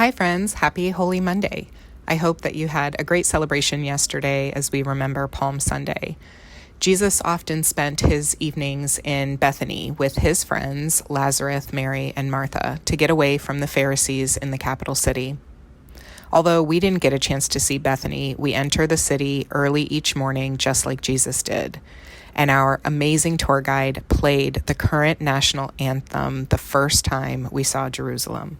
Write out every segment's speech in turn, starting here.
Hi friends, happy Holy Monday. I hope that you had a great celebration yesterday as we remember Palm Sunday. Jesus often spent his evenings in Bethany with his friends, Lazarus, Mary, and Martha, to get away from the Pharisees in the capital city. Although we didn't get a chance to see Bethany, we enter the city early each morning just like Jesus did. And our amazing tour guide played the current national anthem the first time we saw Jerusalem.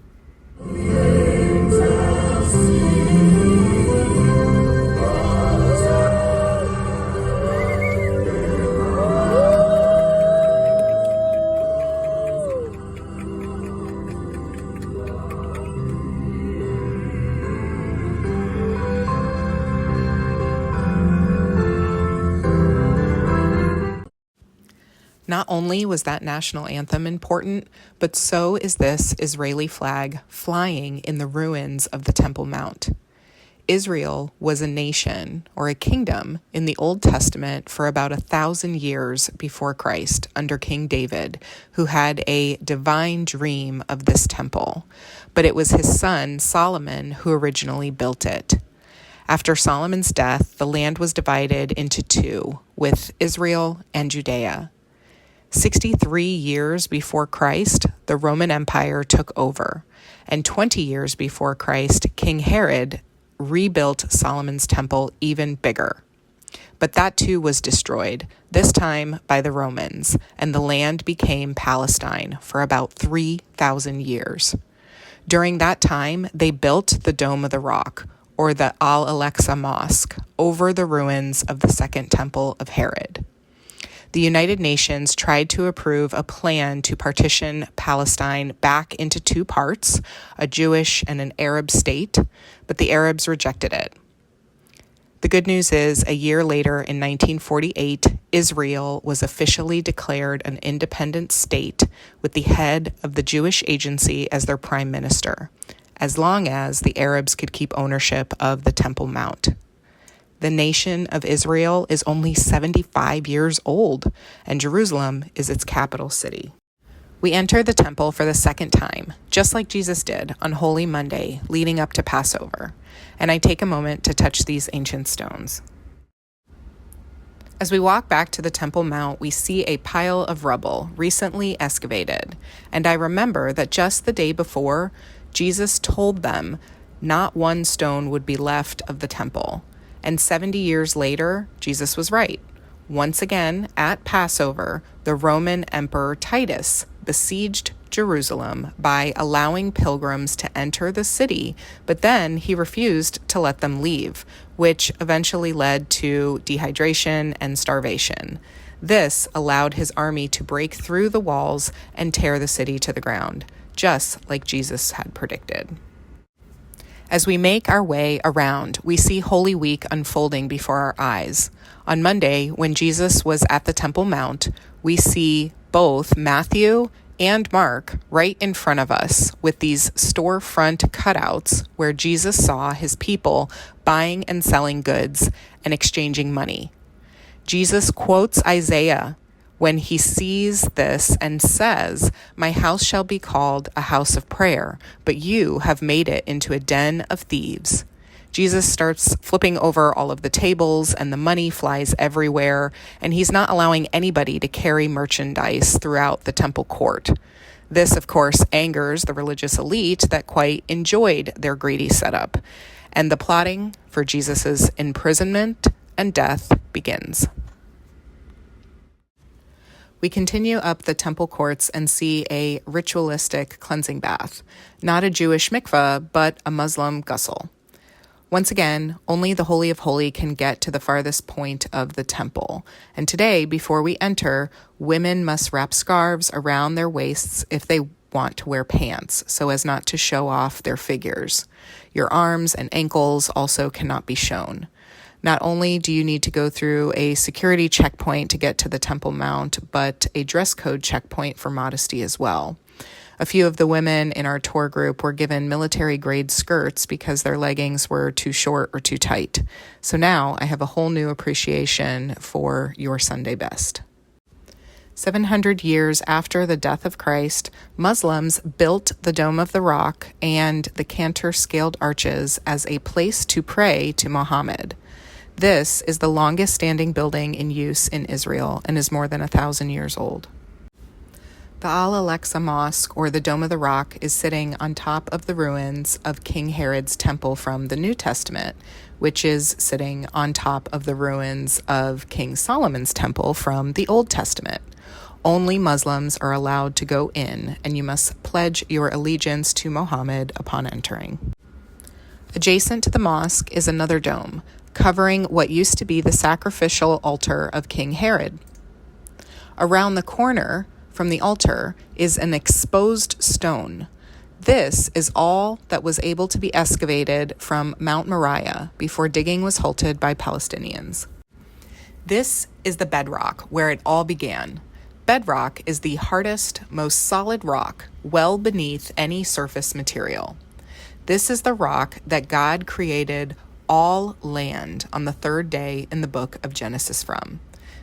Not only was that national anthem important, but so is this Israeli flag flying in the ruins of the Temple Mount. Israel was a nation or a kingdom in the Old Testament for about 1,000 years before Christ under King David, who had a divine dream of this temple. But it was his son Solomon who originally built it. After Solomon's death, the land was divided into two, with Israel and Judea. 63 years before Christ, the Roman Empire took over, and 20 years before Christ, King Herod rebuilt Solomon's temple even bigger. But that too was destroyed, this time by the Romans, and the land became Palestine for about 3,000 years. During that time, they built the Dome of the Rock, or the Al-Aqsa Mosque, over the ruins of the Second Temple of Herod. The United Nations tried to approve a plan to partition Palestine back into two parts, a Jewish and an Arab state, but the Arabs rejected it. The good news is, a year later in 1948, Israel was officially declared an independent state with the head of the Jewish Agency as their prime minister, as long as the Arabs could keep ownership of the Temple Mount. The nation of Israel is only 75 years old, and Jerusalem is its capital city. We enter the temple for the second time, just like Jesus did on Holy Monday, leading up to Passover, and I take a moment to touch these ancient stones. As we walk back to the Temple Mount, we see a pile of rubble recently excavated, and I remember that just the day before, Jesus told them not one stone would be left of the temple. And 70 years later, Jesus was right. Once again, at Passover, the Roman Emperor Titus besieged Jerusalem by allowing pilgrims to enter the city, but then he refused to let them leave, which eventually led to dehydration and starvation. This allowed his army to break through the walls and tear the city to the ground, just like Jesus had predicted. As we make our way around, we see Holy Week unfolding before our eyes. On Monday, when Jesus was at the Temple Mount, we see both Matthew and Mark right in front of us with these storefront cutouts where Jesus saw his people buying and selling goods and exchanging money. Jesus quotes Isaiah when he sees this and says, "My house shall be called a house of prayer, but you have made it into a den of thieves." Jesus starts flipping over all of the tables and the money flies everywhere, and he's not allowing anybody to carry merchandise throughout the temple court. This, of course, angers the religious elite that quite enjoyed their greedy setup, and the plotting for Jesus's imprisonment and death begins. We continue up the temple courts and see a ritualistic cleansing bath, not a Jewish mikveh, but a Muslim ghusl. Once again, only the Holy of Holies can get to the farthest point of the temple. And today, before we enter, women must wrap scarves around their waists if they want to wear pants, so as not to show off their figures. Your arms and ankles also cannot be shown. Not only do you need to go through a security checkpoint to get to the Temple Mount, but a dress code checkpoint for modesty as well. A few of the women in our tour group were given military-grade skirts because their leggings were too short or too tight. So now I have a whole new appreciation for your Sunday best. 700 years after the death of Christ, Muslims built the Dome of the Rock and the Cantor-scaled arches as a place to pray to Muhammad. This is the longest standing building in use in Israel and is more than 1,000 years old. The Al-Aqsa Mosque, or the Dome of the Rock, is sitting on top of the ruins of King Herod's temple from the New Testament, which is sitting on top of the ruins of King Solomon's temple from the Old Testament. Only Muslims are allowed to go in, and you must pledge your allegiance to Muhammad upon entering. Adjacent to the mosque is another dome, covering what used to be the sacrificial altar of King Herod. Around the corner from the altar is an exposed stone. This is all that was able to be excavated from Mount Moriah before digging was halted by Palestinians. This is the bedrock where it all began. Bedrock is the hardest, most solid rock, well beneath any surface material. This is the rock that God created all land on the third day in the book of Genesis from.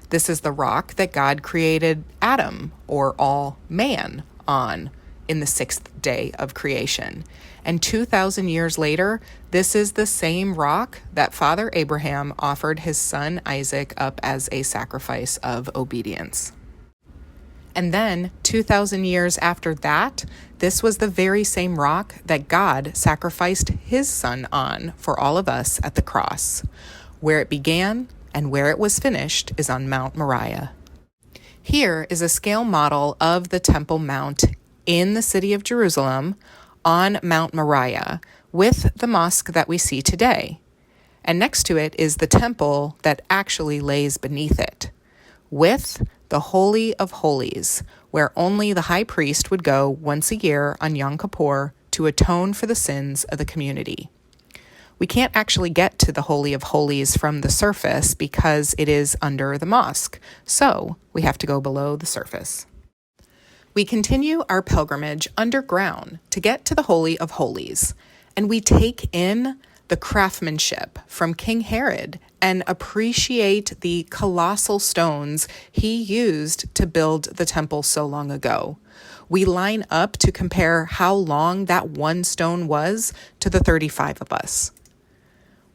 This is the rock that God created Adam, or all man, on in the sixth day of creation. And 2,000 years later, this is the same rock that Father Abraham offered his son Isaac up as a sacrifice of obedience. And then, 2,000 years after that, this was the very same rock that God sacrificed his son on for all of us at the cross. Where it began and where it was finished is on Mount Moriah. Here is a scale model of the Temple Mount in the city of Jerusalem on Mount Moriah with the mosque that we see today. And next to it is the temple that actually lays beneath it, with the Holy of Holies, where only the high priest would go once a year on Yom Kippur to atone for the sins of the community. We can't actually get to the Holy of Holies from the surface because it is under the mosque, so we have to go below the surface. We continue our pilgrimage underground to get to the Holy of Holies, and we take in the craftsmanship from King Herod and appreciate the colossal stones he used to build the temple so long ago. We line up to compare how long that one stone was to the 35 of us.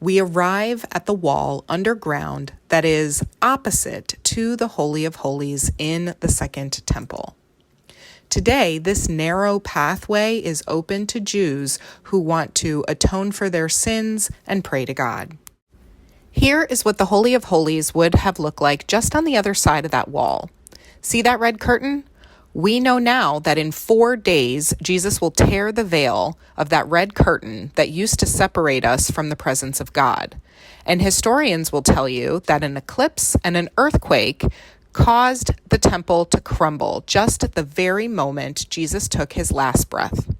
We arrive at the wall underground that is opposite to the Holy of Holies in the Second Temple. Today, this narrow pathway is open to Jews who want to atone for their sins and pray to God. Here is what the Holy of Holies would have looked like just on the other side of that wall. See that red curtain? We know now that in 4 days, Jesus will tear the veil of that red curtain that used to separate us from the presence of God. And historians will tell you that an eclipse and an earthquake caused the temple to crumble just at the very moment Jesus took his last breath.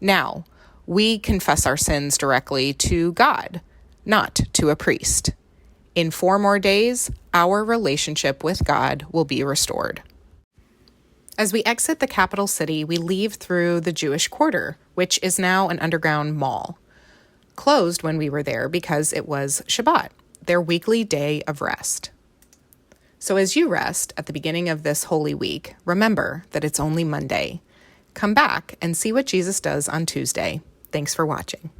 Now, we confess our sins directly to God, not to a priest. In 4 more days, our relationship with God will be restored. As we exit the capital city, we leave through the Jewish Quarter, which is now an underground mall. Closed when we were there because it was Shabbat, their weekly day of rest. So as you rest at the beginning of this Holy Week, remember that it's only Monday. Come back and see what Jesus does on Tuesday. Thanks for watching.